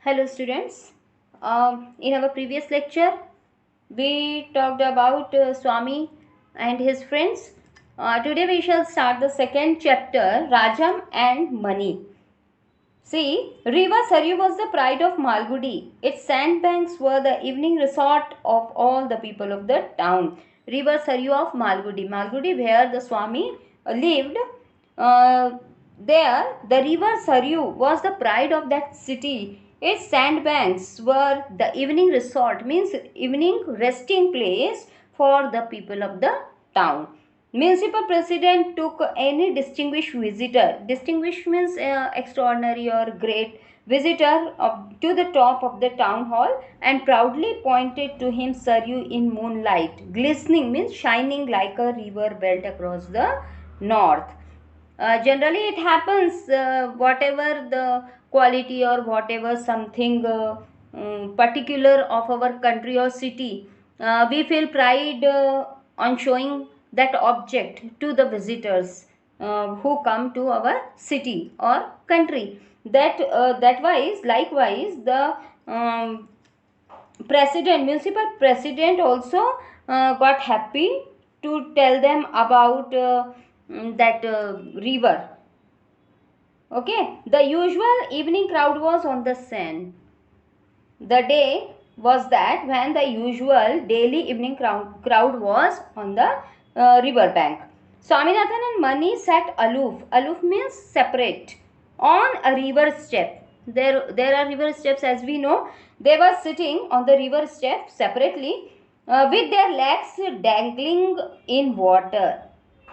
Hello students. In our previous lecture, we talked about Swami and his friends. Today we shall start the second chapter, Rajam and Money. See, Riva Saryu was the pride of Malgudi. Its sandbanks were the evening resort of all the people of the town. River Saryu of Malgudi. Malgudi, where the Swami lived, uh, there the river Saryu was the pride of that city. Its sandbanks were the evening resort, means evening resting place for the people of the town. Municipal president took any distinguished visitor. Distinguished means extraordinary or great visitor to the top of the town hall and proudly pointed to him Saryu in moonlight. Glistening means shining like a river belt across the north. Generally it happens, whatever the quality or whatever something particular of our country or city, we feel pride on showing that object to the visitors who come to our city or country. That wise, likewise, the municipal president also got happy to tell them about that river. Okay, the usual evening crowd was on the Seine. The day was that when the usual daily evening crowd was on the river bank. Swaminathan and Mani sat aloof. Aloof means separate on a river step. There are river steps, as we know. They were sitting on the river step separately with their legs dangling in water,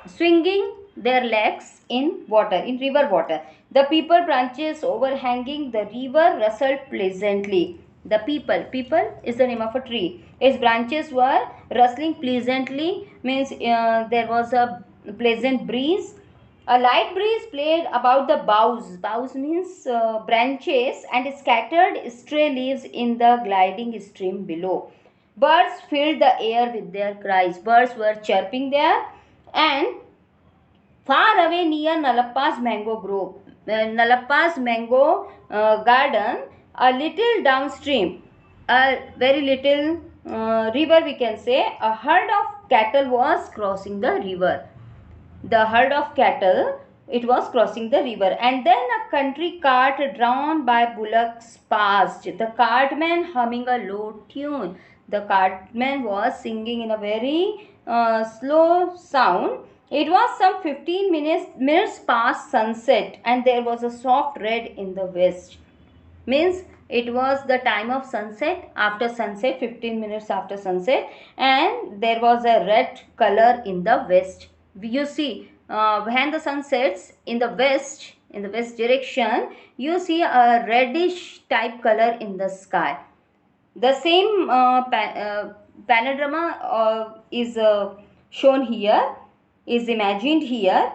swinging their legs in water, in river water. The peepal branches overhanging the river rustled pleasantly. The peepal is the name of a tree. Its branches were rustling pleasantly, means there was a pleasant breeze. A light breeze played about the boughs. Boughs means branches and scattered stray leaves in the gliding stream below. Birds filled the air with their cries. Birds were chirping there, and far away near Nalappa's mango grove, Nalappa's mango garden, a little downstream, a very little river, we can say, a herd of cattle was crossing the river. The herd of cattle, it was crossing the river, and then a country cart drawn by bullocks passed. The cartman humming a low tune. The cartman was singing in a very slow sound. It was some 15 minutes past sunset, and there was a soft red in the west. Means it was the time of sunset, after sunset, 15 minutes after sunset, and there was a red color in the west. You see, when the sun sets in the west direction, you see a reddish type color in the sky. The same panorama is shown here, is imagined here.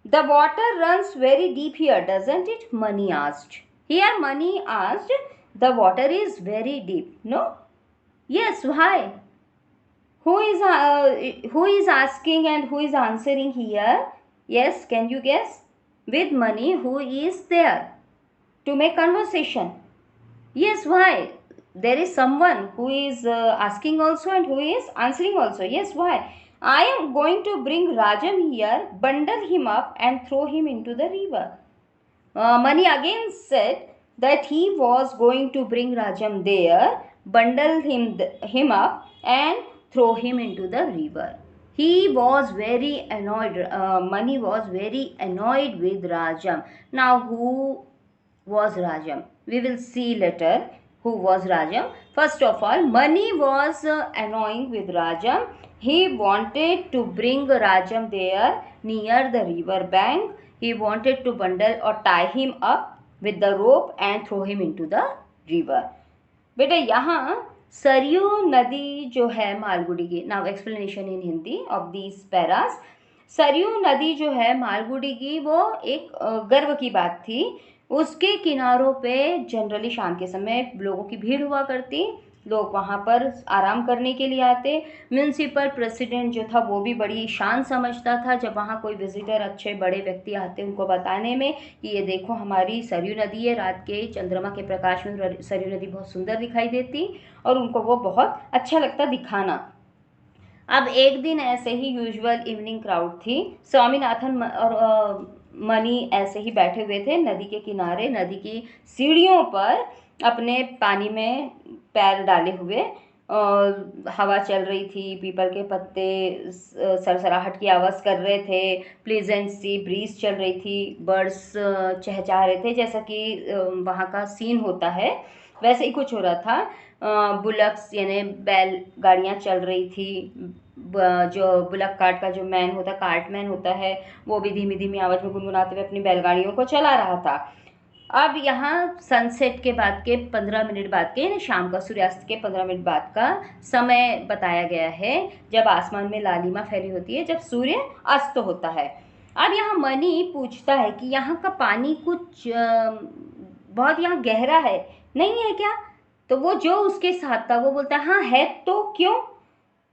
The water runs very deep here, doesn't it? Mani asked. Here Mani asked, the water is very deep. No? Yes, why? Who is asking and who is answering here? Yes, can you guess? With Mani, who is there to make conversation? Yes, why? There is someone who is asking also and who is answering also. Yes, why? I am going to bring Rajam here, bundle him up and throw him into the river. Mani again said that he was going to bring Rajam there, bundle him up and throw him into the river. He was very annoyed. Mani was very annoyed with Rajam. Now, who was Rajam? We will see later who was Rajam. First of all, Mani was annoying with Rajam. He wanted to bring Rajam there near the river bank. He wanted to bundle or tie him up with the rope and throw him into the river. बेटा यहाँ सरयू नदी जो है मालगुडी की, now explanation in Hindi of these Paris. Saryu नदी जो है मालगुडी की, वो एक गर्व की बात थी. उसके किनारों पे जनरली शाम के समय लोगों की भीड़ हुआ करती. लोग वहाँ पर आराम करने के लिए आते। म्यूनसिपल प्रेसिडेंट जो था वो भी बड़ी शान समझता था जब वहाँ कोई विजिटर, अच्छे बड़े व्यक्ति आते उनको बताने में कि ये देखो हमारी सरयू नदी है, रात के चंद्रमा के प्रकाश में सरयू नदी बहुत सुंदर दिखाई देती, और उनको वो बहुत अच्छा लगता दिखाना। अब एक दिन ऐसे ही यूजुअल इवनिंग क्राउड थी। स्वामीनाथन और मनी ऐसे ही बैठे हुए थे नदी के किनारे, नदी की सीढ़ियों पर अपने पानी में पैर डाले हुए। हवा चल रही थी, पीपल के पत्ते सरसराहट की आवाज़ कर रहे थे, प्लीजेंट सी ब्रीज चल रही थी, बर्ड्स चहचहा रहे थे, जैसा कि वहाँ का सीन होता है वैसे ही कुछ हो रहा था। बुलक्स यानी बैल गाड़ियाँ चल रही थी। जो बुलक कार्ट का जो मैन होता, कार्टमैन होता है, वो भी धीमी धीमी आवाज़ में गुनगुनाते हुए अपनी बैलगाड़ियों को चला रहा था। अब यहाँ सनसेट के बाद के 15 मिनट बाद के, यानी शाम का सूर्यास्त के 15 मिनट बाद का समय बताया गया है, जब आसमान में लालिमा फैली होती है, जब सूर्य अस्त होता है। अब यहाँ मनी पूछता है कि यहाँ का पानी कुछ बहुत यहाँ गहरा है, नहीं है क्या? तो वो जो उसके साथ था वो बोलता है हाँ है, तो क्यों?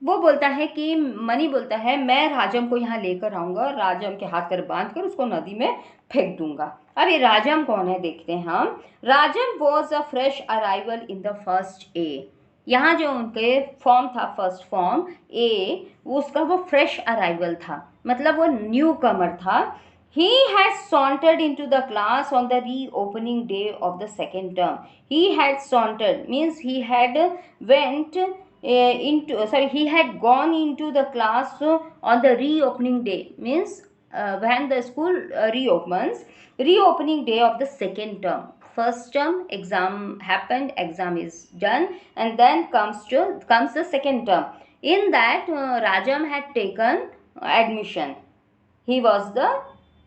वो बोलता है कि मनी बोलता है मैं राजम को यहाँ लेकर आऊँगा और राजम के हाथ कर बांध कर उसको नदी में फेंक दूंगा। अब ये राजम कौन है देखते हैं हम। Rajam was a fresh arrival in the first A. यहाँ जो उनके फॉर्म था, फर्स्ट फॉर्म ए, उसका वो फ्रेश अराइवल था, मतलब वो न्यू कमर था। He had sauntered into the class on the reopening day of the second term. He had sauntered means he had went he had gone into the class on the reopening day, means when the school reopening day of the second term. First term exam happened, exam is done, and then comes the second term. In that Rajam had taken admission. He was the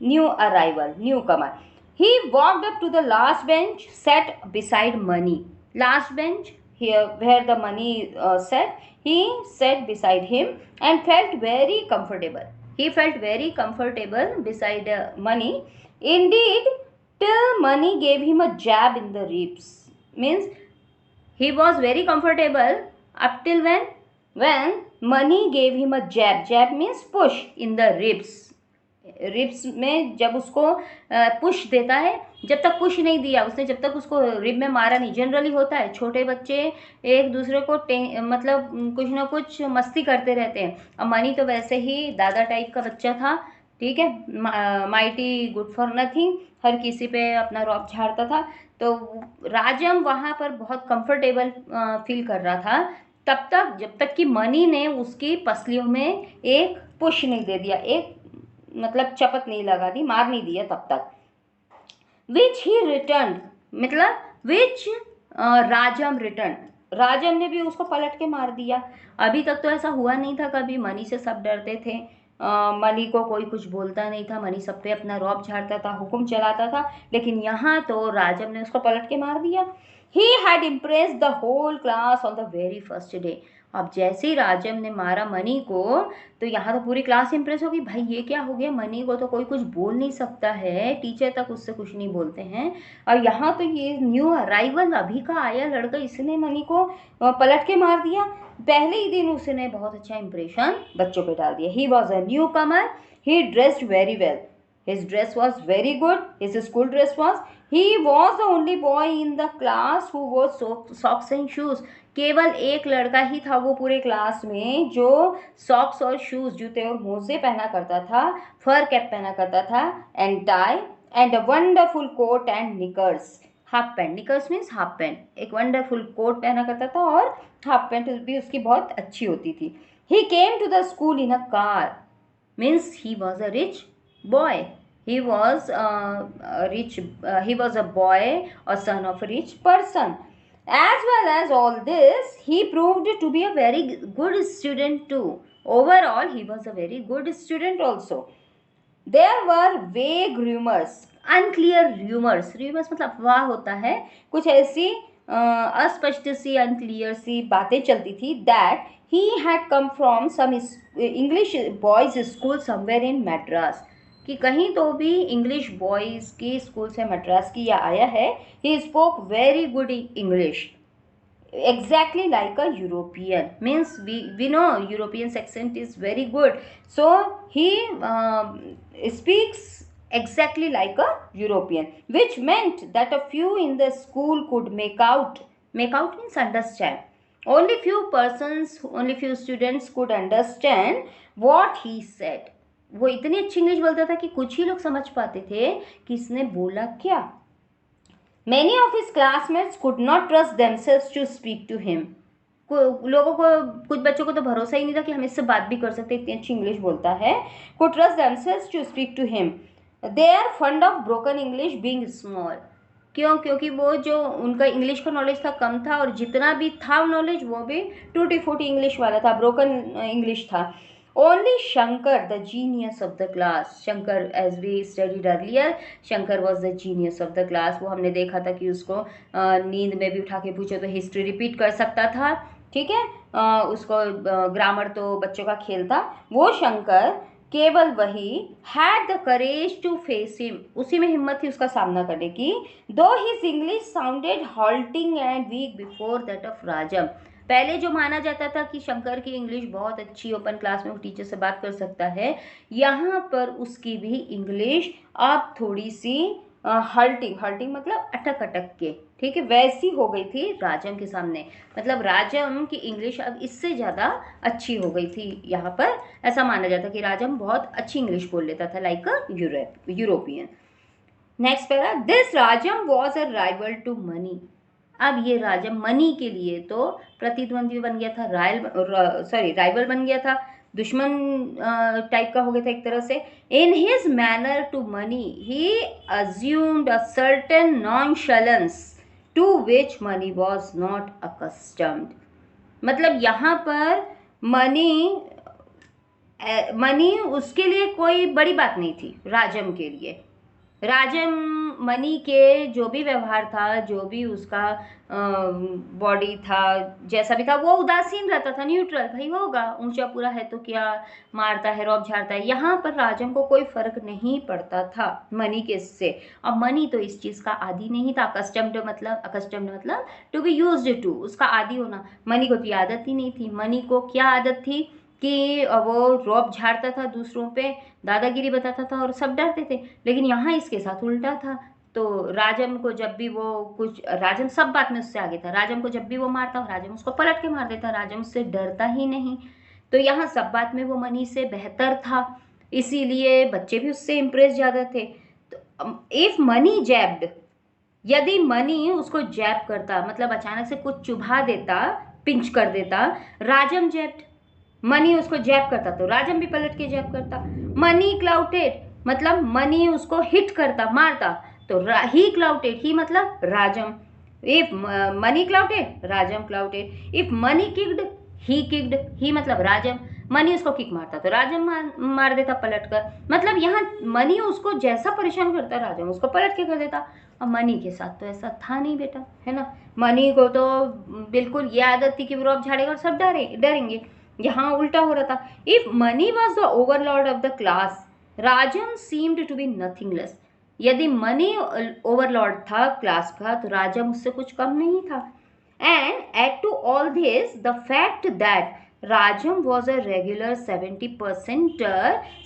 new arrival, newcomer. He walked up to the last bench, sat beside Mani. Last bench, here where the Mani sat, he sat beside him and felt very comfortable. He felt very comfortable beside Mani. Indeed, till Mani gave him a jab in the ribs. Means he was very comfortable up till when Mani gave him a jab. Jab means push in the ribs. Ribs में जब उसको push देता है, जब तक push नहीं दिया उसने, जब तक उसको रिब में मारा नहीं। जनरली होता है छोटे बच्चे एक दूसरे को मतलब कुछ ना कुछ मस्ती करते रहते हैं। अब मनी तो वैसे ही दादा टाइप का बच्चा था, ठीक है, माइटी गुड फॉर नथिंग, हर किसी पे अपना रौब झाड़ता था। तो राजम वहाँ पर बहुत कंफर्टेबल फील कर रहा था तब तक, जब तक कि मनी ने उसकी पसलियों में एक पुश नहीं दे दिया, एक मतलब चपत नहीं लगा दी, मार नहीं दिया तब तक। विच ही रिटर्न, मतलब विच राजम रिटर्न, राजम ने भी उसको पलट के मार दिया। अभी तक तो ऐसा हुआ नहीं था कभी, मनी से सब डरते थे, मनी को कोई कुछ बोलता नहीं था, मनी सब पे अपना रौब झाड़ता था, हुक्म चलाता था, लेकिन यहाँ तो राजम ने उसको पलट के मार दिया। He had impressed the whole class on the very first day. अब जैसे ही राजम ने मारा मनी को, तो यहाँ तो पूरी क्लास इंप्रेस होगी, भाई ये क्या हो गया, मनी को तो कोई कुछ बोल नहीं सकता है, टीचर तक उससे कुछ नहीं बोलते हैं, और यहाँ तो ये न्यू अराइवल अभी का आया लड़का, इसने मनी को पलट के मार दिया। पहले ही दिन उसने बहुत अच्छा इंप्रेशन बच्चों पे डाल दिया। ही was a new Qamar, he dressed very well, his dress was very good, his school dress was, he was the only boy in the class who wore socks and shoes. केवल एक लड़का ही था वो पूरे क्लास में जो socks और shoes, जूते और मोजे पहना करता था, फर कैप पहना करता था, and tie and a wonderful coat and knickers, half pant, knickers means half pant, एक वंडरफुल कोट पहना करता था और हाफ पैंट भी उसकी बहुत अच्छी होती थी। He came to the school in a car, means he was a rich boy. He was rich. He was a boy or son of a rich person. As well as all this, he proved to be a very good student too. Overall, he was a very good student also. There were vague rumors, unclear rumors. Rumors मतलब अफवाह होता है, कुछ ऐसी अस्पष्ट सी, unclear सी बातें चलती थी, that he had come from some English boys' school somewhere in Madras. कि कहीं तो भी इंग्लिश बॉयज़ की स्कूल से मद्रास की या आया है। He spoke very good English, exactly like a European. Means we know European's accent is very good. So he speaks exactly like a European, which meant that a few in the school could make out. Make out means understand. Only few persons, only few students could understand what he said. वो इतनी अच्छी English बोलता था कि कुछ ही लोग समझ पाते थे कि इसने बोला क्या. Many of his classmates could not trust themselves to speak to him. लोगों को, कुछ बच्चों को तो भरोसा ही नहीं था कि हम इससे बात भी कर सकते, इतनी अच्छी इंग्लिश बोलता है. Could trust themselves to speak to him. They are fond of broken English being small. क्यों? क्योंकि वो जो उनका इंग्लिश का नॉलेज था कम था, और जितना भी था नॉलेज वो भी टूटी फूटी इंग्लिश वाला था, ब्रोकन इंग्लिश था. Only Shankar, the genius of the class. Shankar, as we studied earlier, Shankar was the genius of the class. वो हमने देखा था कि उसको नींद में भी उठा के पूछो तो हिस्ट्री रिपीट कर सकता था. ठीक है, उसको ग्रामर तो बच्चों का खेल था. वो शंकर, केवल वही had the courage to face him, उसी में हिम्मत थी उसका सामना करने की. Though his English sounded halting and weak before that of Rajam. पहले जो माना जाता था कि शंकर की इंग्लिश बहुत अच्छी, ओपन क्लास में वो टीचर से बात कर सकता है, यहाँ पर उसकी भी इंग्लिश अब थोड़ी सी हल्टिंग मतलब अटक अटक के, ठीक है, वैसी हो गई थी राजम के सामने. मतलब राजम की इंग्लिश अब इससे ज़्यादा अच्छी हो गई थी. यहाँ पर ऐसा माना जाता कि राजम बहुत अच्छी इंग्लिश बोल लेता था, like a European. Next para, this Rajam was a rival to Mani. अब ये राजम मनी के लिए तो प्रतिद्वंदी बन गया था, राइवल बन गया था, दुश्मन टाइप का हो गया था एक तरह से. In his manner to Mani he assumed a certain nonchalance to which Mani was not accustomed. मतलब यहाँ पर मनी उसके लिए कोई बड़ी बात नहीं थी. राजम के लिए, राजम मनी के जो भी व्यवहार था, जो भी उसका बॉडी था, जैसा भी था, वो उदासीन रहता था, न्यूट्रल. भाई होगा, ऊंचा पूरा है तो क्या, मारता है, रौब झाड़ता है. यहाँ पर राजम को कोई फर्क नहीं पड़ता था मनी के से. और मनी तो इस चीज़ का आदी नहीं था. अकस्टम्ड मतलब टू बी यूज्ड टू, उसका आदी होना. मनी को तो आदत ही नहीं थी. मनी को क्या आदत थी कि वो रौब झाड़ता था दूसरों पे, दादागिरी बताता था और सब डरते थे. लेकिन यहाँ इसके साथ उल्टा था. तो राजम को जब भी वो कुछ, राजम सब बात में उससे आगे था. राजम को जब भी वो मारता, राजम उसको पलट के मार देता. राजम उससे डरता ही नहीं. तो यहाँ सब बात में वो मनी से बेहतर था, इसीलिए बच्चे भी उससे इम्प्रेस ज़्यादा थे. तो इफ मनी जैब्ड, यदि मनी उसको जैब करता, मतलब अचानक से कुछ चुभा देता, पिंच कर देता, राजम जैब्ड. मनी उसको जैब करता तो राजम भी पलट के जैब करता. मनी क्लाउटेड मतलब मनी उसको हिट करता, मारता, तो ही क्लाउटेड, ही मतलब Rajam. If Mani clouted, Rajam clouted. If Mani kicked, he मतलब राजम. मनी उसको किक मारता तो राजम मार देता पलट कर. मतलब यहाँ मनी उसको जैसा परेशान करता, राजम उसको पलट के कर देता. अब मनी के साथ तो ऐसा था नहीं बेटा, है ना. मनी को तो बिल्कुल ये आदत थी कि वो रौब झाड़ेगा और सब डरेंगे. यहाँ उल्टा हो रहा था. If Mani was the overlord of the class, Rajam seemed to be nothing less. यदि मनी ओवरलॉर्ड था क्लास का, तो राजम उससे कुछ कम नहीं था. And add to all this the fact that Rajam was a regular 70%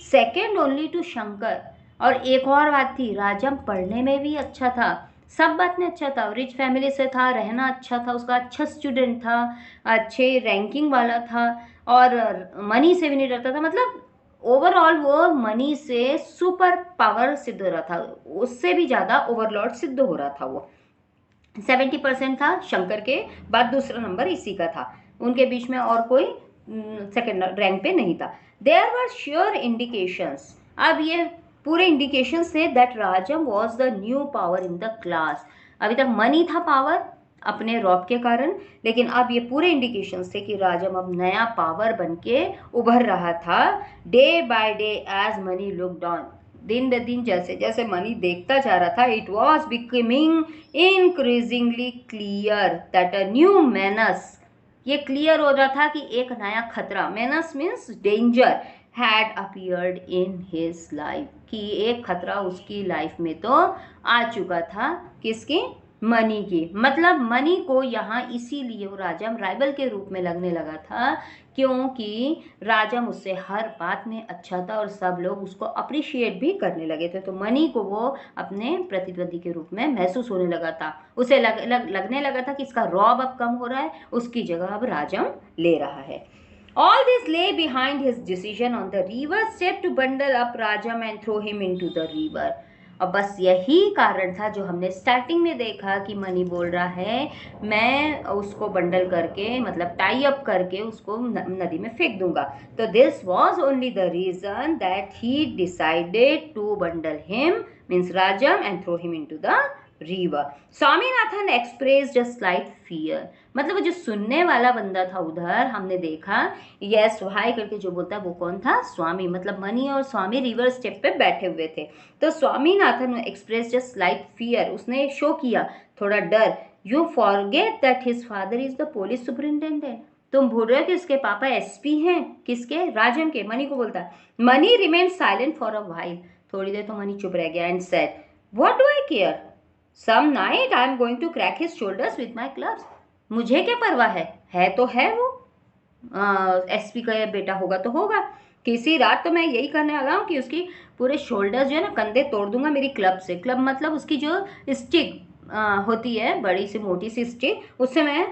second only to Shankar. और एक और बात थी, राजम पढ़ने में भी अच्छा था, सब बात में अच्छा था. रिच फैमिली से था, रहना अच्छा था उसका, अच्छा स्टूडेंट था, अच्छे रैंकिंग वाला था, और मनी से भी नहीं डरता था. मतलब ओवरऑल वो मनी से सुपर पावर सिद्ध हो रहा था, उससे भी ज़्यादा ओवरलॉर्ड सिद्ध हो रहा था. वो 70% था, शंकर के बाद दूसरा नंबर इसी का था. उनके बीच में और कोई सेकेंड रैंक पे नहीं था. देयर वर श्योर इंडिकेशंस, अब ये पूरे इंडिकेशन थे that Rajam was the new power in the class. अभी तक मनी था पावर अपने रॉब के कारण, लेकिन अब ये पूरे इंडिकेशंस थे कि राजम अब नया पावर बन के उभर रहा था. Day by day as Mani looked on, दिन ब दिन जैसे जैसे मनी देखता जा रहा था, it was becoming increasingly clear that a new menace, ये क्लियर हो रहा था कि एक नया खतरा, menace means danger, had appeared in his life, कि एक खतरा उसकी लाइफ में तो आ चुका था. किसकी? मनी की, मतलब मनी को यहाँ इसीलिए वो राजम राइवल के रूप में लगने लगा था क्योंकि राजम उससे हर बात में अच्छा था और सब लोग उसको अप्रिशिएट भी करने लगे थे। तो मनी को वो अपने प्रतिद्वंदी के रूप में महसूस होने लगा था। उसे लगने लगा था कि इसका रौब अब कम हो रहा है, उसकी जगह अब राजम ले रहा है। All this lay behind his decision on the river step to bundle up Rajam and throw him into the river. और बस यही कारण था जो हमने स्टार्टिंग में देखा कि मनी बोल रहा है मैं उसको बंडल करके मतलब टाई अप करके उसको नदी में फेंक दूंगा। तो this was only the reason that he decided to bundle him means Rajam and throw him into the river. Swaminathan expressed a slight fear, मतलब वो जो सुनने वाला बंदा था उधर हमने देखा यस भाई करके जो बोलता है वो कौन था, स्वामी, मतलब मनी और स्वामी रिवर स्टेप पे बैठे हुए थे। तो Swaminathan expressed a slight fear, उसने शो किया थोड़ा डर। You forget that his father is the police superintendent, तुम भूल रहे हो कि उसके पापा एसपी हैं, किसके, राजन के। मनी को बोलता है। Mani remain silent for a while, थोड़ी देर तो मनी चुप रह गया and said what do I care, some night I am going to crack his shoulders with my clubs, मुझे क्या परवाह है तो है वो एसपी का बेटा, होगा तो होगा, किसी रात तो मैं यही करने वाला हूँ कि उसकी पूरे शोल्डर्स जो है ना कंधे तोड़ दूंगा मेरी क्लब से। क्लब मतलब उसकी जो स्टिक होती है, बड़ी सी मोटी सी स्टिक, उससे मैं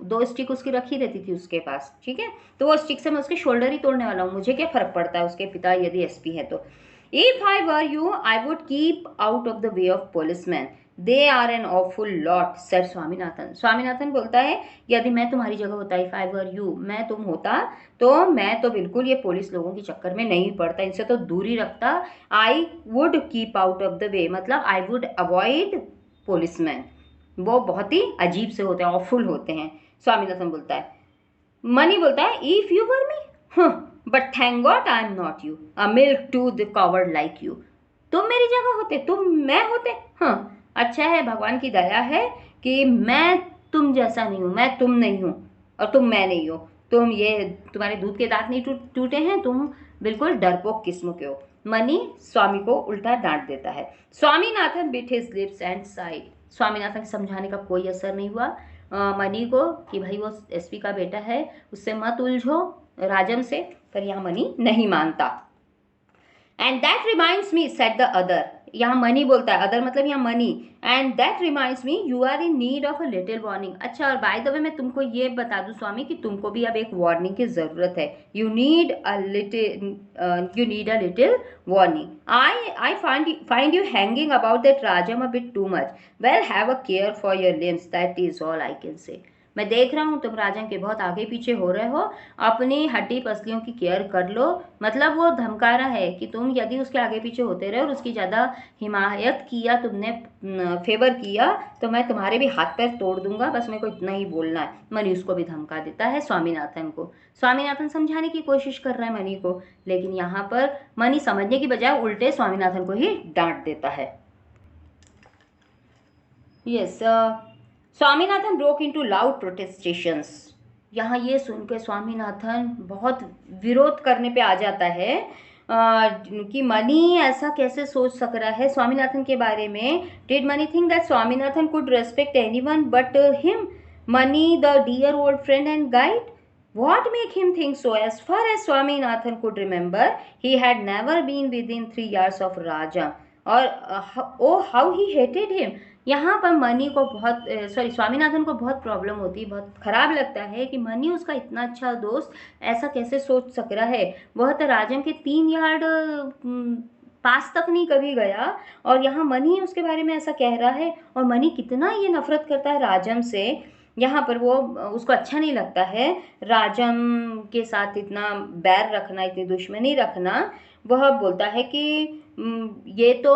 2 स्टिक उसकी रखी रहती थी उसके पास, ठीक है, तो वो स्टिक से मैं उसके शोल्डर ही तोड़ने वाला हूँ, मुझे क्या फर्क पड़ता है उसके पिता यदि एसपी है तो। If I were you I would keep out of the way of policeman, they are an awful lot said Swaminathan. Swaminathan बोलता है यदि मैं तुम्हारी जगह होता, इफ आई वर यू, मैं तुम होता तो मैं तो बिल्कुल ये पुलिस लोगों के चक्कर में नहीं पड़ता, इनसे तो दूरी रखता। आई would keep out of the वे मतलब आई वुड अवॉइड पुलिसमैन, वो बहुत ही अजीब से होते हैं, ऑफुल होते हैं, स्वामीनाथन बोलता है। मनी बोलता है if you were me but thank God I am not you, a milk to the coward like you, तुम मेरी जगह होते, तुम मैं होते, हाँ अच्छा है, भगवान की दया है कि मैं तुम जैसा नहीं हूँ, मैं तुम नहीं हूँ और तुम मैं नहीं हो, तुम ये तुम्हारे दूध के दांत नहीं टूटे हैं, तुम बिल्कुल डरपोक किस्म के हो। मनी स्वामी को उल्टा डांट देता है। Swaminathan bit his lips and side, Swaminathan के समझाने का कोई असर नहीं हुआ मनी को कि भाई वो एसपी का बेटा है, उससे मत उलझो राजम से, पर यहाँ मनी नहीं मानता। And that reminds me said the other, यहाँ मनी बोलता है, अदर मतलब यहाँ Mani, and that reminds me you are in need of a little warning. अच्छा और बाय द वे मैं तुमको ये बता दूं स्वामी कि तुमको भी अब एक वार्निंग की जरूरत है, you need a little warning. I find you hanging about that Rajam a bit too much, well have a care for your limbs, that is all I can say. मैं देख रहा हूँ तुम राजन के बहुत आगे पीछे हो रहे हो, अपनी हड्डी पसलियों की केयर कर लो, मतलब वो धमका रहा है कि तुम यदि उसके आगे पीछे होते रहे और उसकी ज़्यादा हिमायत किया, तुमने फेवर किया तो मैं तुम्हारे भी हाथ पैर तोड़ दूंगा, बस मेरे को इतना ही बोलना है। मनी उसको भी धमका देता है स्वामीनाथन को। स्वामीनाथन समझाने की कोशिश कर रहा है मनी को, लेकिन यहाँ पर मनी समझने की बजाय उल्टे स्वामीनाथन को ही डांट देता है। Yes Swaminathan broke into loud protestations, यहाँ ये सुन के स्वामीनाथन बहुत विरोध करने पे आ जाता है कि मनी ऐसा कैसे सोच सक रहा है स्वामीनाथन के बारे में। Did Mani think that Swaminathan could respect anyone but him, Mani the dear old friend and guide, what make him think so? As far as Swaminathan could remember, he had never been within 3 yards of Raja, और oh how he hated him। यहाँ पर money को बहुत स्वामीनाथन को बहुत problem होती है, बहुत खराब लगता है कि मनी उसका इतना अच्छा दोस्त ऐसा कैसे सोच सक रहा है, वह तो राजम के 3 यार्ड पास तक नहीं कभी गया और यहाँ मनी उसके बारे में ऐसा कह रहा है। और मनी कितना ये नफरत करता है राजम से, यहाँ पर वो उसको अच्छा नहीं लगता है राजम के साथ इतना बैर रखना, इतनी दुश्मनी रखना। वह बोलता है कि ये तो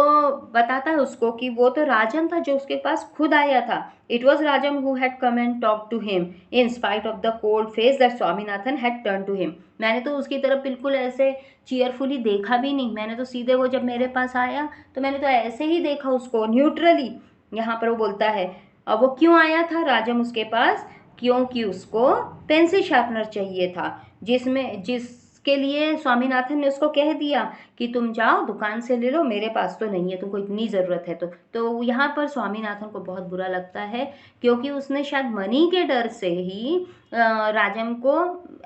बताता है उसको कि वो तो राजम था जो उसके पास खुद आया था, it was Rajam who had come and talk to him in spite of the cold face that Swaminathan had turn to him. मैंने तो उसकी तरफ बिल्कुल ऐसे चीयरफुली देखा भी नहीं, मैंने तो सीधे वो जब मेरे पास आया तो मैंने तो ऐसे ही देखा उसको न्यूट्रली। यहाँ पर वो बोलता है अब वो क्यों आया था राजम उसके पास, क्योंकि उसको पेंसिल शार्पनर चाहिए था जिस उसके लिए स्वामीनाथन ने उसको कह दिया कि तुम जाओ दुकान से ले लो, मेरे पास तो नहीं है, तुमको इतनी ज़रूरत है तो यहाँ पर स्वामीनाथन को बहुत बुरा लगता है, क्योंकि उसने शायद मनी के डर से ही राजम को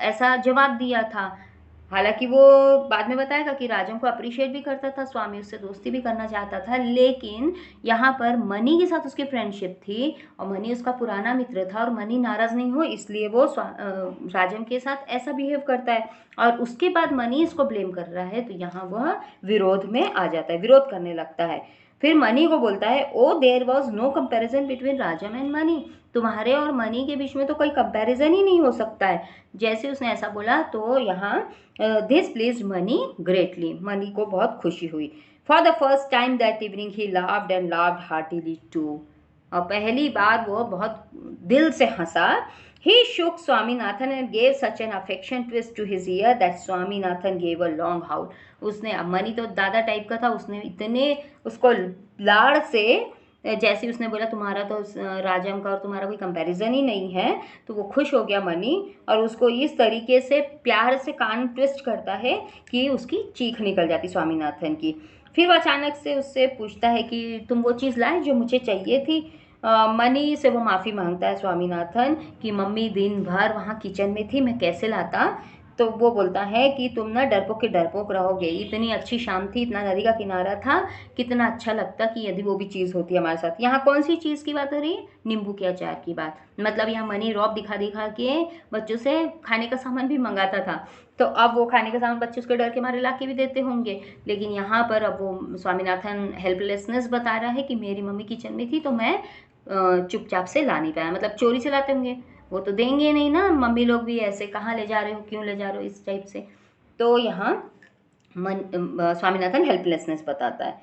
ऐसा जवाब दिया था। हालांकि वो बाद में बताएगा कि राजम को अप्रिशिएट भी करता था स्वामी, उससे दोस्ती भी करना चाहता था, लेकिन यहाँ पर मनी के साथ उसकी फ्रेंडशिप थी और मनी उसका पुराना मित्र था और मनी नाराज़ नहीं हो इसलिए वो राजम के साथ ऐसा बिहेव करता है। और उसके बाद मनी इसको ब्लेम कर रहा है, तो यहाँ वह विरोध में आ जाता है, विरोध करने लगता है। फिर मनी को बोलता है, O there was no comparison between Rajam and Mani, तुम्हारे और मनी के बीच में तो कोई कंपैरिजन ही नहीं हो सकता है। जैसे उसने ऐसा बोला तो यहाँ this pleased Mani greatly, Mani को बहुत खुशी हुई। For the first time that evening he laughed and laughed heartily too, और पहली बार वो बहुत दिल से हंसा। He shook Swaminathan and gave such an affection twist to his ear that Swaminathan gave a long howl. उसने, मनी तो दादा टाइप का था, उसने इतने उसको लाड़ से, जैसे उसने बोला तुम्हारा तो राजम का और तुम्हारा कोई कंपैरिजन ही नहीं है, तो वो खुश हो गया मनी और उसको इस तरीके से प्यार से कान ट्विस्ट करता है कि उसकी चीख निकल जाती स्वामीनाथन की। फिर वो अचानक से उससे पूछता है कि तुम वो चीज़ लाए जो मुझे चाहिए थी। मनी से वो माफ़ी मांगता है स्वामीनाथन कि मम्मी दिन भर वहाँ किचन में थी, मैं कैसे लाता। तो वो बोलता है कि तुम ना डरपोक के डरपोक रहोगे, इतनी अच्छी शाम थी, इतना नदी का किनारा था, कितना अच्छा लगता कि यदि वो भी चीज़ होती हमारे साथ। यहाँ कौन सी चीज़ की बात हो रही है? नींबू के अचार की बात। मतलब यहाँ मनी रौब दिखा दिखा के बच्चों से खाने का सामान भी मंगाता था, तो अब वो खाने का सामान बच्चे उसके डर के मारे ला के भी देते होंगे, लेकिन यहाँ पर अब वो स्वामीनाथन हेल्पलेसनेस बता रहा है कि मेरी मम्मी किचन में थी तो मैं चुपचाप से ला नहीं पाया। मतलब चोरी से लाते होंगे, वो तो देंगे नहीं ना, मम्मी लोग भी ऐसे कहाँ ले जा रहे हो, क्यों ले जा रहे हो, इस टाइप से। तो यहाँ स्वामीनाथन हेल्पलेसनेस बताता है।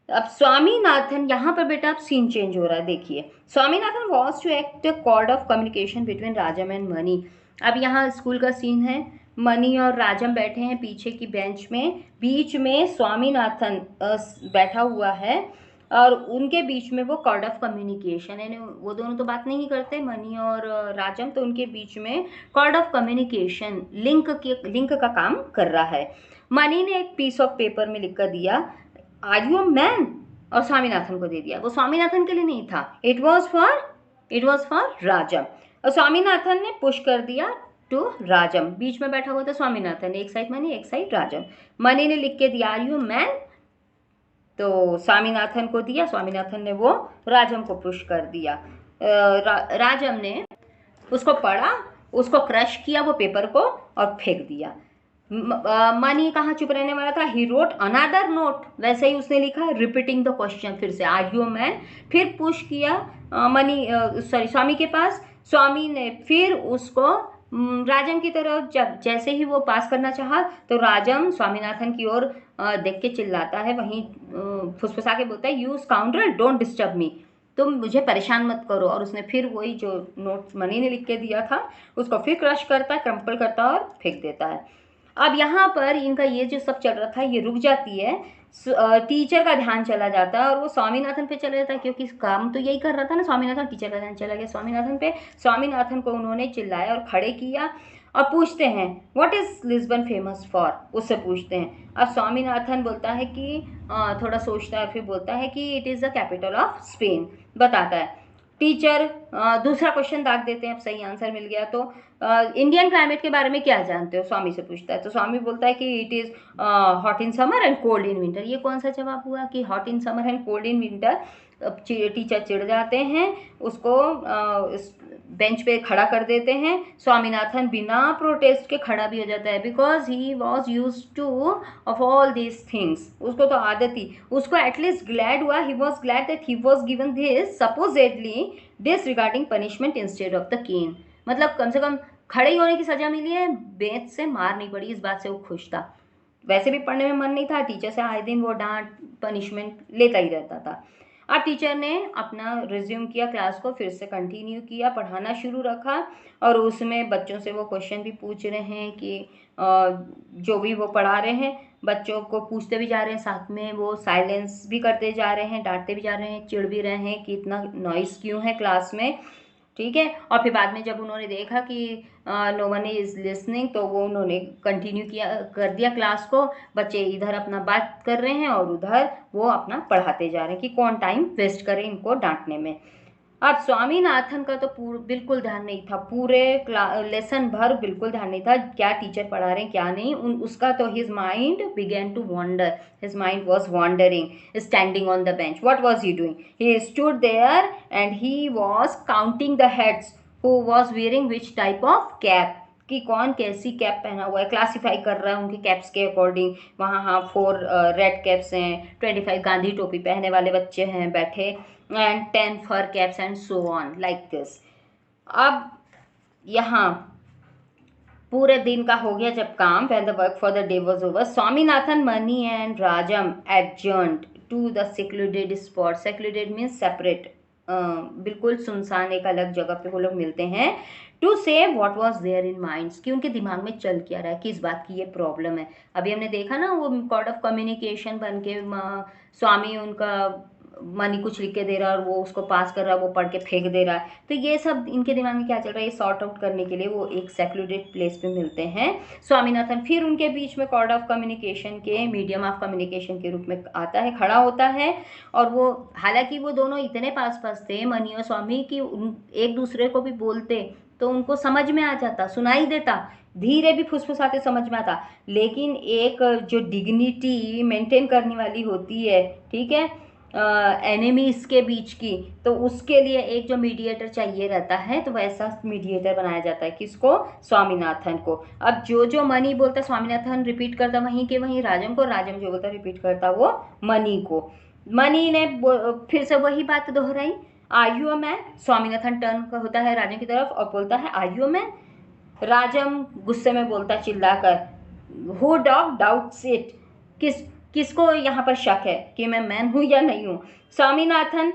अब स्वामीनाथन यहाँ पर बेटा अब सीन चेंज हो रहा है, देखिए। Swaminathan was to act cord of communication between Rajam and Mani. अब यहाँ स्कूल का सीन है, मनी और राजम बैठे हैं पीछे की बेंच में, बीच में स्वामीनाथन बैठा हुआ है और उनके बीच में वो कॉर्ड ऑफ कम्युनिकेशन है। वो दोनों तो बात नहीं करते, मनी और राजम, तो उनके बीच में कॉर्ड ऑफ कम्युनिकेशन लिंक का काम कर रहा है। मनी ने एक पीस ऑफ पेपर में लिख कर दिया, आर यू अ मैन, और स्वामीनाथन को दे दिया। वो स्वामीनाथन के लिए नहीं था, इट वॉज फॉर राजम, और स्वामीनाथन ने पुश कर दिया टू राजम। बीच में बैठा हुआ था स्वामीनाथन, एक साइड मनी एक साइड राजम। मनी ने लिख के दिया आर यू मैन, तो स्वामीनाथन को दिया, स्वामीनाथन ने वो राजम को पुश कर दिया। राजम ने उसको पढ़ा, उसको क्रश किया वो पेपर को और फेंक दिया। मनी कहाँ चुप रहने वाला था, ही रोट अनदर नोट, वैसे ही उसने लिखा रिपीटिंग द क्वेश्चन, फिर से आर यू मैन, फिर पुश किया स्वामी के पास। स्वामी ने फिर उसको राजम की तरफ, जब जैसे ही वो पास करना चाहा तो राजम स्वामीनाथन की ओर देख के चिल्लाता है, वहीं फुसफुसा के बोलता है, you scoundrel don't disturb me, तुम मुझे परेशान मत करो। और उसने फिर वही जो नोट मनी ने लिख के दिया था उसको फिर क्रश करता है, क्रम्पल करता है और फेंक देता है। अब यहाँ पर इनका ये जो सब चल रहा था ये रुक जाती है, टीचर का ध्यान चला जाता है और वो स्वामीनाथन पे चला जाता है, क्योंकि काम तो यही कर रहा था ना स्वामीनाथन। टीचर का ध्यान चला गया स्वामीनाथन पे, स्वामीनाथन को उन्होंने चिल्लाया और खड़े किया और पूछते हैं what is Lisbon famous for, उससे पूछते हैं। अब स्वामीनाथन बोलता है कि थोड़ा सोचता है, फिर बोलता है कि it is the capital of Spain, बताता है। टीचर दूसरा क्वेश्चन दाग देते हैं, अब सही आंसर मिल गया तो इंडियन क्लाइमेट के बारे में क्या जानते हो, स्वामी से पूछता है। तो स्वामी बोलता है कि it is hot in summer and cold in winter. ये कौन सा जवाब हुआ कि hot in summer and cold in winter. Teacher चिढ़ जाते हैं, उसको बेंच पे खड़ा कर देते हैं। स्वामीनाथन बिना प्रोटेस्ट के खड़ा भी हो जाता है, because he was use to of all these things, उसको तो आदत ही, उसको एटलीस्ट ग्लैड हुआ, he was glad that he was given this supposedly disregarding punishment instead of the cane. मतलब कम से कम खड़े ही होने की सजा मिली है, बेंच से मार नहीं पड़ी, इस बात से वो खुश था। वैसे भी पढ़ने में मन नहीं था, टीचर से आए दिन वो डांट पनिशमेंट लेता ही रहता था। अब टीचर ने अपना रिज्यूम किया, क्लास को फिर से कंटिन्यू किया, पढ़ाना शुरू रखा और उसमें बच्चों से वो क्वेश्चन भी पूछ रहे हैं कि जो भी वो पढ़ा रहे हैं बच्चों को पूछते भी जा रहे हैं, साथ में वो साइलेंस भी करते जा रहे हैं, डांटते भी जा रहे हैं, चिढ़ भी रहे हैं कि इतना नॉइस क्यों है क्लास में। ठीक है। और फिर बाद में जब उन्होंने देखा कि नो वन इज लिसनिंग, तो वो उन्होंने कंटिन्यू किया कर दिया क्लास को। बच्चे इधर अपना बात कर रहे हैं और उधर वो अपना पढ़ाते जा रहे हैं कि कौन टाइम वेस्ट करे इनको डांटने में। अब स्वामीनाथन का तो बिल्कुल ध्यान नहीं था, पूरे लेसन भर बिल्कुल ध्यान नहीं था क्या टीचर पढ़ा रहे हैं क्या नहीं। उसका तो his mind began to wander, his mind was wandering standing on the bench. What was he doing? He stood there and he was counting the heads who was wearing which type of cap, कि कौन कैसी cap पहना हुआ है, classify कर रहा है उनके कैप्स के अकॉर्डिंग। वहाँ हाँ 4 रेड कैप्स हैं, 25 गांधी टोपी पहने वाले बच्चे हैं बैठे, and 10 fur caps and so on like this. अब यहाँ पूरे दिन का हो गया जब काम, when the work for the day was over, Swaminathan, money and Rajam adjourned to the secluded spot. Secluded means separate, बिल्कुल सुनसान एक अलग जगह पे वो लोग मिलते हैं। To say what was there in minds, कि उनके दिमाग में चल क्या रहा है, किस बात की ये प्रॉब्लम है। अभी हमने देखा ना वो कॉर्ड ऑफ कम्युनिकेशन बन के स्वामी उनका मनी कुछ लिख के दे रहा है और वो उसको पास कर रहा है, वो पढ़ के फेंक दे रहा है। तो ये सब इनके दिमाग में क्या चल रहा है, ये सॉर्ट आउट करने के लिए वो एक सेक्लूडेड प्लेस पे मिलते हैं। स्वामीनाथन फिर उनके बीच में कॉर्ड ऑफ कम्युनिकेशन के, मीडियम ऑफ कम्युनिकेशन के रूप में आता है, खड़ा होता है। और वो हालांकि वो दोनों इतने पास पास थे मनी और स्वामी कि एक दूसरे को भी बोलते तो उनको समझ में आ जाता, सुनाई देता, धीरे भी फुसफुसाते समझ में आता। लेकिन एक जो डिग्निटी मेंटेन करने वाली होती है, ठीक है, एनिमीज के बीच की, तो उसके लिए एक जो मीडिएटर चाहिए रहता है, तो वैसा मीडिएटर बनाया जाता है किसको, स्वामीनाथन को। अब जो जो मनी बोलता स्वामीनाथन रिपीट करता वहीं के वहीं राजम को, राजम जो बोलता रिपीट करता वो मनी को। मनी ने फिर से वही बात दोहराई, are you a man. Swaminathan turn होता है राजम की तरफ और बोलता है are you a man. Rajam गुस्से में बोलता चिल्लाकर, हु डॉग डाउट्स इट, किसको यहाँ पर शक है कि मैं मैन हूँ या नहीं हूँ। स्वामीनाथन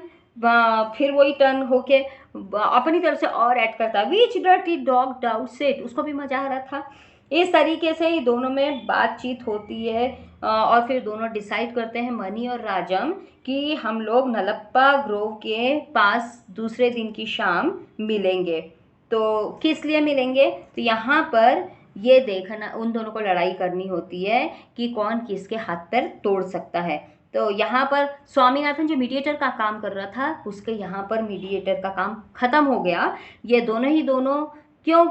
फिर वही टर्न होके अपनी तरफ से और ऐड करता, विच डर्टी डॉग डाउट्स इट, उसको भी मजा आ रहा था। इस तरीके से ही दोनों में बातचीत होती है और फिर दोनों डिसाइड करते हैं मनी और राजम कि हम लोग नलप्पा ग्रोव के पास दूसरे दिन की शाम मिलेंगे। तो किस लिए मिलेंगे, तो यहाँ पर ये देखना उन दोनों को लड़ाई करनी होती है कि कौन किसके हाथ पैर तोड़ सकता है। तो यहाँ पर स्वामीनाथन जो मीडिएटर का काम कर रहा था, उसके यहाँ पर मीडिएटर का काम खत्म हो गया। ये दोनों ही दोनों क्यों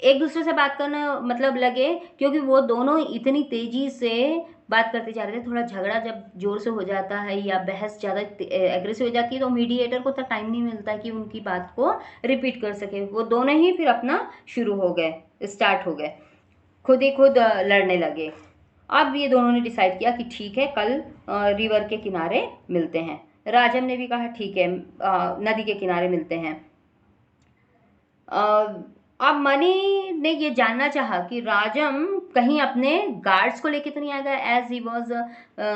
एक दूसरे से बात करना मतलब लगे, क्योंकि वो दोनों इतनी तेजी से बात करते जा रहे थे। थोड़ा झगड़ा जब जोर से हो जाता है या बहस ज़्यादा एग्रेसिव हो जाती है, तो मीडिएटर को तो टाइम नहीं मिलता कि उनकी बात को रिपीट कर सके। वो दोनों ही फिर अपना शुरू हो गए, स्टार्ट हो गए, खुद ही खुद लड़ने लगे। अब ये दोनों ने डिसाइड किया कि ठीक है कल रिवर के किनारे मिलते हैं। राजम ने भी कहा ठीक है नदी के किनारे मिलते हैं। अब मनी ने ये जानना चाहा कि राजम कहीं अपने गार्ड्स को लेके तो नहीं आएगा, as he was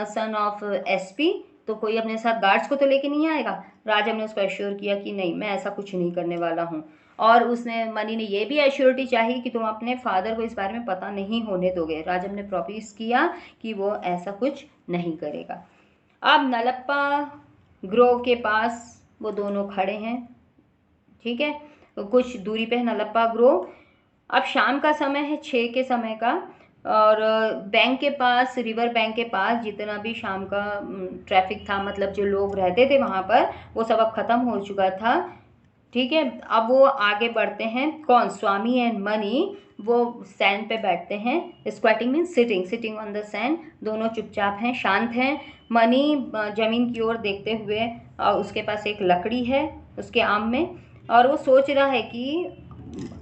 son of SP, तो कोई अपने साथ गार्ड्स को तो लेके नहीं आएगा। राजम ने उसको एश्योर किया कि नहीं मैं ऐसा कुछ नहीं करने वाला हूँ। और उसने मनी ने ये भी एश्योरिटी चाहिए कि तुम अपने फादर को इस बारे में पता नहीं होने दोगे। राजम ने प्रॉमिस किया कि वो ऐसा कुछ नहीं करेगा। अब नलप्पा ग्रोव के पास वो दोनों खड़े हैं, ठीक है, तो कुछ दूरी पे है नलप्पा ग्रोव। अब शाम का समय है, 6 के समय का, और बैंक के पास, रिवर बैंक के पास जितना भी शाम का ट्रैफिक था, मतलब जो लोग रहते थे वहाँ पर, वो सब अब ख़त्म हो चुका था, ठीक है। अब वो आगे बढ़ते हैं, कौन, स्वामी एंड मनी, वो सैंड पे बैठते हैं। Squatting mean sitting, sitting on the sand. दोनों चुपचाप हैं, शांत हैं। मनी जमीन की ओर देखते हुए, उसके पास एक लकड़ी है उसके आम में, और वो सोच रहा है कि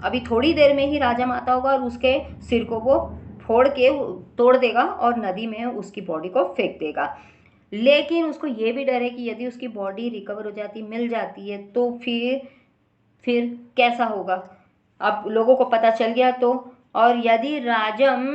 अभी थोड़ी देर में ही राजम आता होगा और उसके सिर को वो फोड़ के तोड़ देगा और नदी में उसकी बॉडी को फेंक देगा। लेकिन उसको ये भी डर है कि यदि उसकी बॉडी रिकवर हो जाती, मिल जाती है, तो फिर कैसा होगा, अब लोगों को पता चल गया तो। और यदि राजम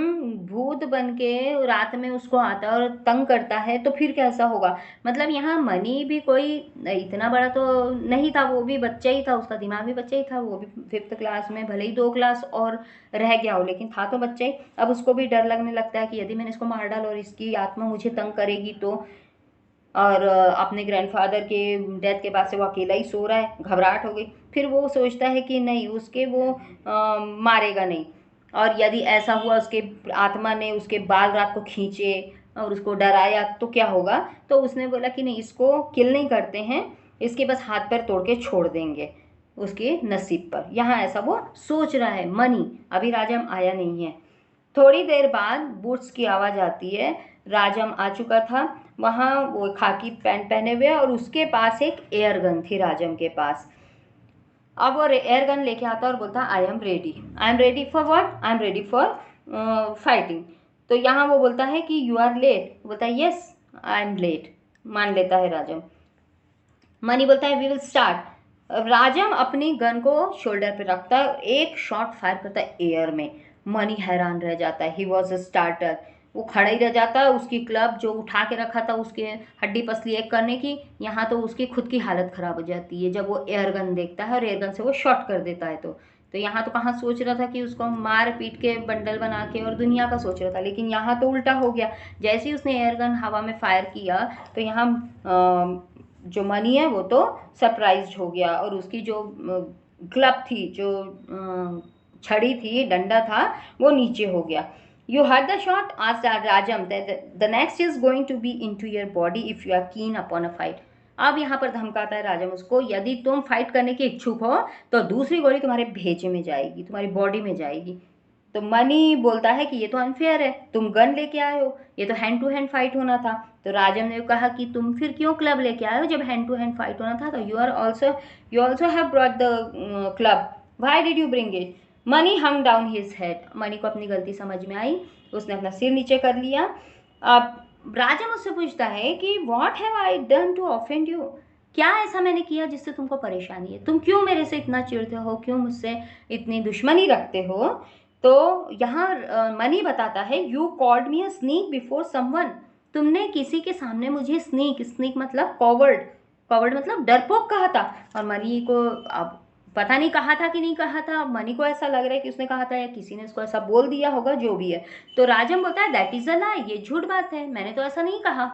भूत बन के रात में उसको आता और तंग करता है तो फिर कैसा होगा। मतलब यहाँ मनी भी कोई इतना बड़ा तो नहीं था, वो भी बच्चा ही था, उसका दिमाग भी बच्चा ही था, वो भी 5th क्लास में, भले ही 2 क्लास और रह गया हो लेकिन था तो बच्चा ही। अब उसको भी डर लगने लगता है कि यदि मैंने इसको मार डाला और इसकी आत्मा मुझे तंग करेगी तो और अपने ग्रैंडफादर के डेथ के बाद से वो अकेला ही सो रहा है, घबराहट हो गई। फिर वो सोचता है कि नहीं, उसके वो मारेगा नहीं, और यदि ऐसा हुआ उसके आत्मा ने उसके बाल रात को खींचे और उसको डराया तो क्या होगा। तो उसने बोला कि नहीं, इसको किल नहीं करते हैं, इसके बस हाथ पैर तोड़ के छोड़ देंगे उसके नसीब पर। यहाँ ऐसा वो सोच रहा है मनी। अभी राजम आया नहीं है। थोड़ी देर बाद बूट्स की आवाज़ आती है। राजम आ चुका था। वहाँ वो खाकी पैंट पहने हुए और उसके पास एक एयर गन थी राजम के पास। अब वो एयर गन लेके आता और बोलता I am ready. I am ready for what? I am ready for fighting. तो यहाँ वो बोलता है कि यू आर लेट। बोलता है यस आई एम लेट, मान लेता है राजम। मनी बोलता है वी विल स्टार्ट। राजम अपनी गन को शोल्डर पे रखता है, एक शॉट फायर करता है एयर में। मनी हैरान रह जाता है। ही वॉज अ स्टार्टर। वो खड़ा ही रह जाता है। उसकी क्लब जो उठा के रखा था उसके हड्डी पसली एक करने की, यहाँ तो उसकी खुद की हालत ख़राब हो जाती है जब वो एयर गन देखता है और एयर गन से वो शॉट कर देता है। तो यहाँ तो कहाँ सोच रहा था कि उसको मार पीट के बंडल बना के और दुनिया का सोच रहा था, लेकिन यहाँ तो उल्टा हो गया। जैसे ही उसने एयर गन हवा में फायर किया तो यहाँ जो मनी है वो तो सरप्राइज हो गया, और उसकी जो क्लब थी, जो छड़ी थी, डंडा था, वो नीचे हो गया। You heard the shot? Asked Rajam. The next is going to be into your body if you are keen upon a fight. अब यहाँ पर धमकाता है राजम उसको, यदि तुम फाइट करने के इच्छुक हो तो दूसरी गोली तुम्हारे भेजे में जाएगी, तुम्हारी बॉडी में जाएगी। तो मनी बोलता है कि ये तो अनफेयर है, तुम गन लेके आए हो, ये तो हैंड टू हैंड फाइट होना था। तो राजम ने कहा कि तुम फिर क्यों क्लब लेके आए हो जब हैंड टू हैंड फाइट होना था। तो you also have brought the club, why did you bring it? Money hung down his head. Money को अपनी गलती समझ में आई, उसने अपना सिर नीचे कर लिया। अब राजम उससे पूछता है कि what have I done to offend you? क्या ऐसा मैंने किया जिससे तुमको परेशानी है? तुम क्यों मेरे से इतना चिढ़ते हो, क्यों मुझसे इतनी दुश्मनी रखते हो? तो यहाँ मनी बताता है you called me a sneak before someone. तुमने किसी के सामने मुझे स्नीक, स्नीक मतलब कॉवर्ड, कॉवर्ड मतलब डरपोक कहा था। और मनी को अब पता नहीं कहा था कि नहीं कहा था, मनी को ऐसा लग रहा है कि उसने कहा था या किसी ने उसको ऐसा बोल दिया होगा, जो भी है। तो राजम बोलता है दैट इज अ लाई, ये झूठ बात है, मैंने तो ऐसा नहीं कहा।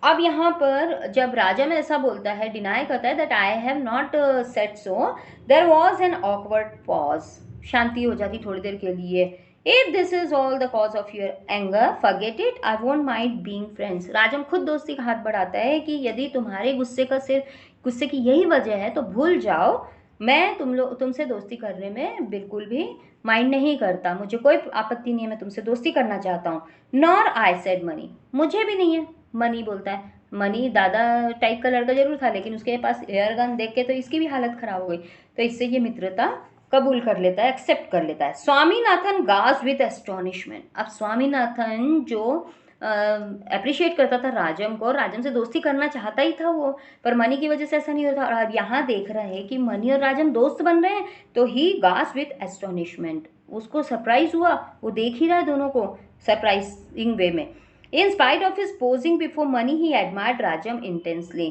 अब यहाँ पर जब राजम ऐसा बोलता है, डिनाई करता है that I have not said so, there was an awkward pause. शांति हो जाती थोड़ी देर के लिए। If this is all the cause of your anger forget it, I won't mind being friends. Rajam खुद दोस्ती का हाथ बढ़ाता है कि यदि तुम्हारे गुस्से की यही वजह है तो भूल जाओ, मैं तुमसे दोस्ती करने में बिल्कुल भी माइंड नहीं करता, मुझे कोई आपत्ति नहीं है, मैं तुमसे दोस्ती करना चाहता हूँ। नॉर आई सेड मनी, मुझे भी नहीं है, मनी बोलता है। मनी दादा टाइप का लड़का जरूर था, लेकिन उसके पास एयर गन देख के तो इसकी भी हालत खराब हो गई। तो इससे ये मित्रता कबूल कर लेता है, एक्सेप्ट कर लेता है। स्वामीनाथन गास विद एस्टोनिशमेंट। अब स्वामीनाथन जो अप्रिशिएट करता था राजम को, राजम से दोस्ती करना चाहता ही था वो, पर मनी की वजह से ऐसा नहीं होता। और अब यहाँ देख रहे हैं कि मनी और राजम दोस्त बन रहे हैं, तो ही गास विद एस्टोनिशमेंट, उसको सरप्राइज हुआ, वो देख ही रहा है दोनों को सरप्राइजिंग वे में। In spite of his posing before money, he admired Rajam intensely.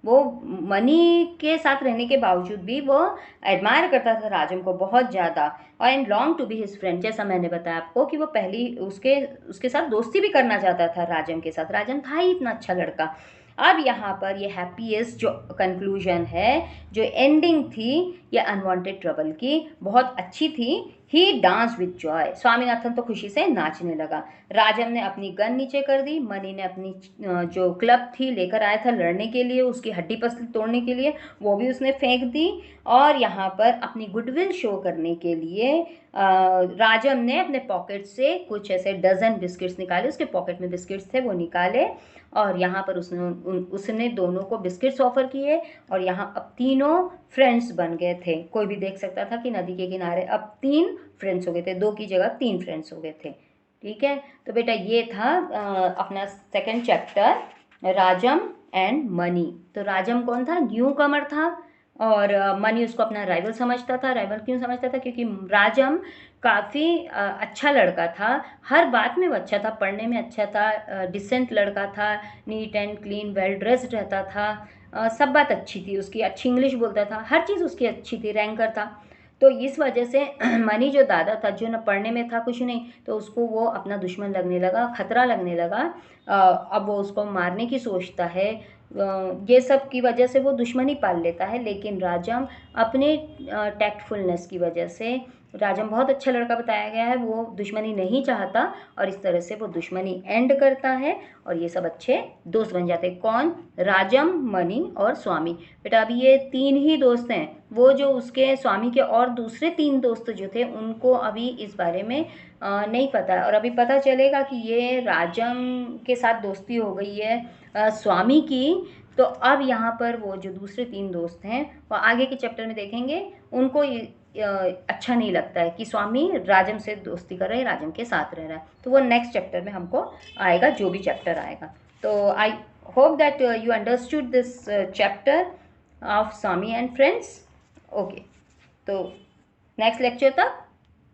वो मनी के साथ रहने के बावजूद भी वो एडमायर करता था राजम को बहुत ज़्यादा, और and long to be his friend. जैसा मैंने बताया आपको कि वो पहली उसके साथ दोस्ती भी करना चाहता था राजम के साथ, राजम था ही इतना अच्छा लड़का। अब यहाँ पर ये हैप्पीएस्ट जो कंक्लूजन है, जो एंडिंग थी ये अनवांटेड ट्रबल की, बहुत अच्छी थी। ही डांस विद जॉय। स्वामीनाथन तो खुशी से नाचने लगा। राजम ने अपनी गन नीचे कर दी, मनी ने अपनी जो क्लब थी लेकर आया था लड़ने के लिए, उसकी हड्डी पसली तोड़ने के लिए, वो भी उसने फेंक दी। और यहाँ पर अपनी गुडविल शो करने के लिए राजम ने अपने पॉकेट से कुछ ऐसे डजन बिस्किट्स निकाले, उसके पॉकेट में बिस्किट्स थे वो निकाले, और यहाँ पर उसने दोनों को बिस्किट्स ऑफर किए, और यहाँ अब तीनों फ्रेंड्स बन गए थे। कोई भी देख सकता था कि नदी के किनारे अब 3 फ्रेंड्स हो गए थे, 2 की जगह 3 फ्रेंड्स हो गए थे। ठीक है, तो बेटा ये था अपना second chapter, Rajam and money. तो राजम कौन था? न्यू कमर था, और मनी उसको अपना राइवल समझता था। राइवल क्यों समझता था? क्योंकि राजम काफ़ी अच्छा लड़का था, हर बात में वो अच्छा था, पढ़ने में अच्छा था, डिसेंट लड़का था, neat and clean well dressed रहता था, सब बात अच्छी थी उसकी, अच्छी इंग्लिश बोलता था, हर चीज़ उसकी अच्छी थी, रैंकर था। तो इस वजह से मनी जो दादा था, जो न पढ़ने में था कुछ नहीं, तो उसको वो अपना दुश्मन लगने लगा, खतरा लगने लगा। अब वो उसको मारने की सोचता है। ये सब की वजह से वो दुश्मनी पाल लेता है। लेकिन राजम अपने टैक्टफुलनेस की वजह से, राजम बहुत अच्छा लड़का बताया गया है, वो दुश्मनी नहीं चाहता और इस तरह से वो दुश्मनी एंड करता है और ये सब अच्छे दोस्त बन जाते हैं। कौन? राजम, मनी और स्वामी। बेटा अभी ये 3 ही दोस्त हैं। वो जो उसके स्वामी के और दूसरे 3 दोस्त जो थे उनको अभी इस बारे में नहीं पता है। और अभी पता चलेगा कि ये राजम के साथ दोस्ती हो गई है स्वामी की। तो अब यहाँ पर वो जो दूसरे 3 दोस्त हैं वो आगे के चैप्टर में देखेंगे, उनको अच्छा नहीं लगता है कि स्वामी राजम से दोस्ती कर रहा है, राजम के साथ रह रहा है। तो वो नेक्स्ट चैप्टर में हमको आएगा, जो भी चैप्टर आएगा। तो I hope that you understood this chapter of Swami and friends. Okay, तो नेक्स्ट लेक्चर तक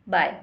बाय।